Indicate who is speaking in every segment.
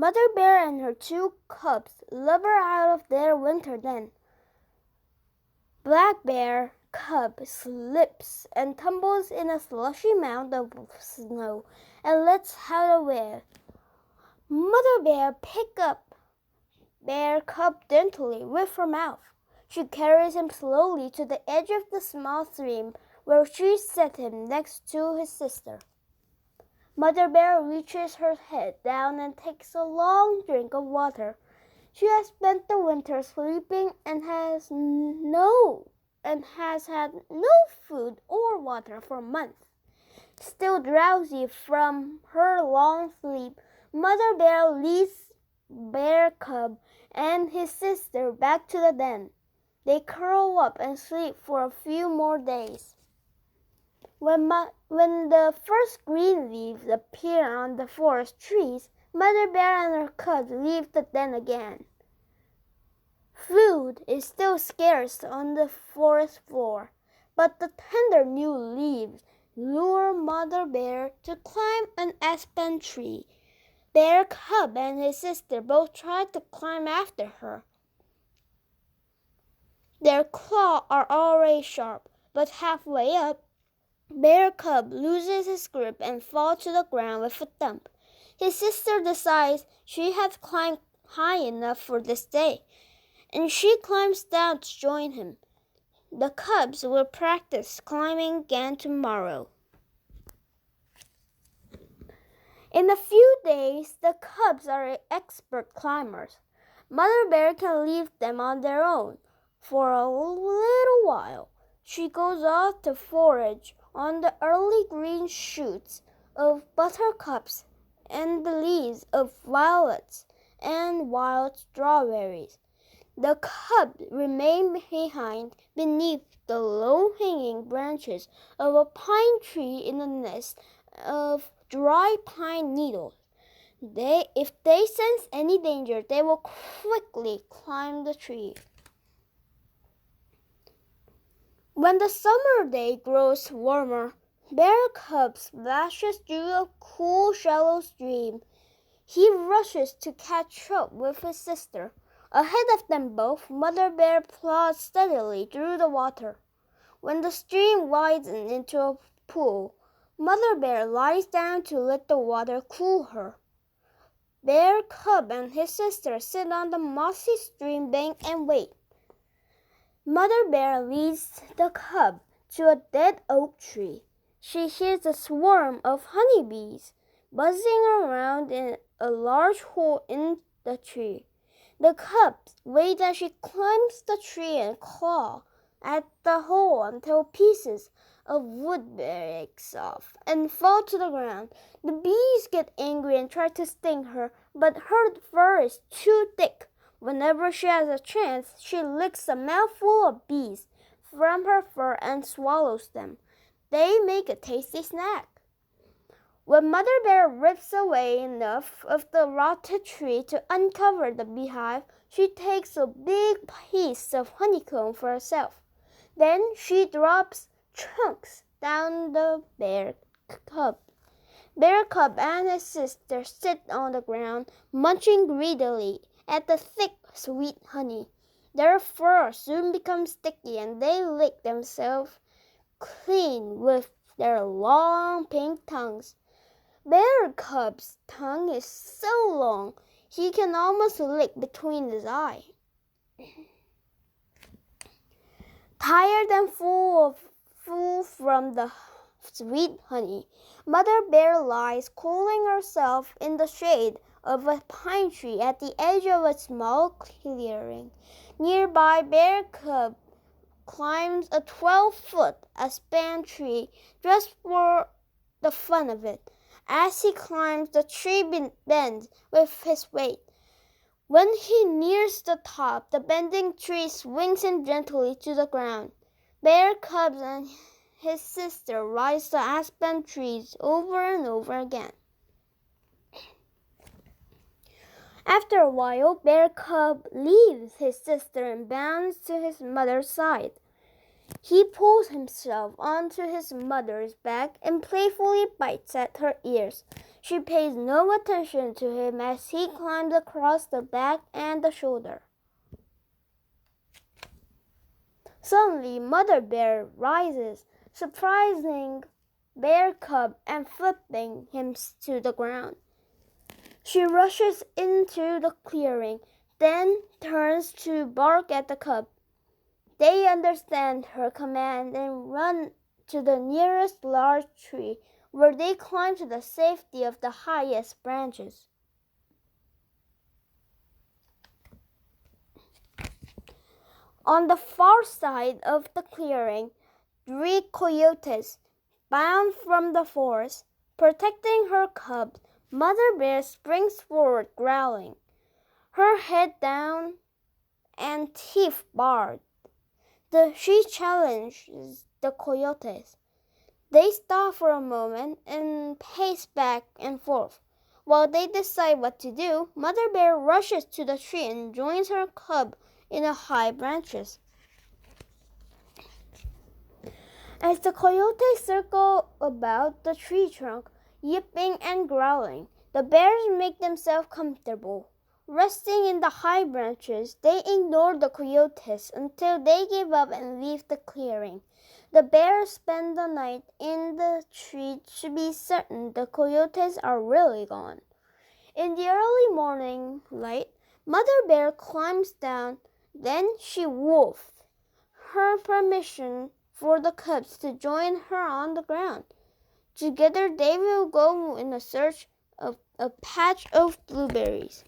Speaker 1: Mother Bear and her two cubs blubber out of their winter den. Black Bear cub slips and tumbles in a slushy mound of snow and lets out a wail. Mother Bear picks up Bear cub gently with her mouth. She carries him slowly to the edge of the small stream where she set him next to his sister. Mother Bear reaches her head down and takes a long drink of water. She has spent the winter sleeping and has had no food or water for months. Still drowsy from her long sleep, Mother Bear leads Bear cub and his sister back to the den. They curl up and sleep for a few more days. When the first green leaves appear on the forest trees, Mother Bear and her cubs leave the den again. Food is still scarce on the forest floor, but the tender new leaves lure Mother Bear to climb an aspen tree. Bear cub and his sister both try to climb after her. Their claws are already sharp, but halfway up, Bear cub loses his grip and falls to the ground with a thump. His sister decides she has climbed high enough for this day, and she climbs down to join him. The cubs will practice climbing again tomorrow. In a few days, the cubs are expert climbers. Mother Bear can leave them on their own for a little while. She goes off to forage on the early green shoots of buttercups and the leaves of violets and wild strawberries. The cubs remain behind beneath the low-hanging branches of a pine tree in a nest of dry pine needles. If they sense any danger, they will quickly climb the tree. When the summer day grows warmer, Bear cub splashes through a cool, shallow stream. He rushes to catch up with his sister. Ahead of them both, Mother Bear plods steadily through the water. When the stream widens into a pool, Mother Bear lies down to let the water cool her. Bear cub and his sister sit on the mossy stream bank and wait. Mother Bear leads the cub to a dead oak tree. She hears a swarm of honeybees buzzing around in a large hole in the tree. The cubs wait as she climbs the tree and claw at the hole until pieces of wood breaks off and fall to the ground. The bees get angry and try to sting her, but her fur is too thick. Whenever she has a chance, she licks a mouthful of bees from her fur and swallows them. They make a tasty snack. When Mother Bear rips away enough of the rotted tree to uncover the beehive, she takes a big piece of honeycomb for herself. Then she drops chunks down the bear cub. Bear cub and his sister sit on the ground, munching greedily at the thick, sweet honey. Their fur soon becomes sticky and they lick themselves clean with their long pink tongues. Bear cub's tongue is so long he can almost lick between his eyes. Tired and full from the sweet honey, Mother Bear lies cooling herself in the shade of a pine tree at the edge of a small clearing. Nearby, Bear cub climbs a 12-foot aspen tree just for the fun of it. As he climbs, the tree bends with his weight. When he nears the top, the bending tree swings him gently to the ground. Bear cubs and his sister rise the aspen trees over and over again. After a while, Bear cub leaves his sister and bounds to his mother's side. He pulls himself onto his mother's back and playfully bites at her ears. She pays no attention to him as he climbs across the back and the shoulder. Suddenly, Mother Bear rises, surprising Bear cub and flipping him to the ground. She rushes into the clearing, then turns to bark at the cub. They understand her command and run to the nearest large tree, where they climb to the safety of the highest branches. On the far side of the clearing, 3 coyotes, bound from the forest, protecting her cubs. Mother Bear springs forward, growling, her head down and teeth bared. She challenges the coyotes. They stop for a moment and pace back and forth. While they decide what to do, Mother Bear rushes to the tree and joins her cub in the high branches. As the coyotes circle about the tree trunk, yipping and growling, the bears make themselves comfortable. Resting in the high branches, they ignore the coyotes until they give up and leave the clearing. The bears spend the night in the tree to be certain the coyotes are really gone. In the early morning light, Mother Bear climbs down, then she wolfs her permission for the cubs to join her on the ground. Together they will go in search of a patch of blueberries.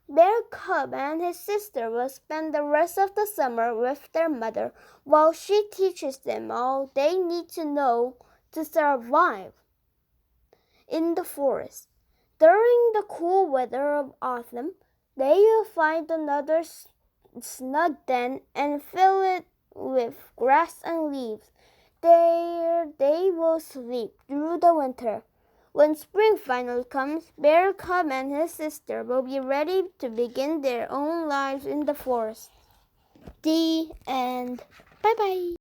Speaker 1: Bear cub and his sister will spend the rest of the summer with their mother while she teaches them all they need to know to survive in the forest. During the cool weather of autumn, they will find another snug den and fill it with grass and leaves. There they will sleep through the winter. When spring finally comes, Bear cub and his sister will be ready to begin their own lives in the forest. The end. Bye-bye.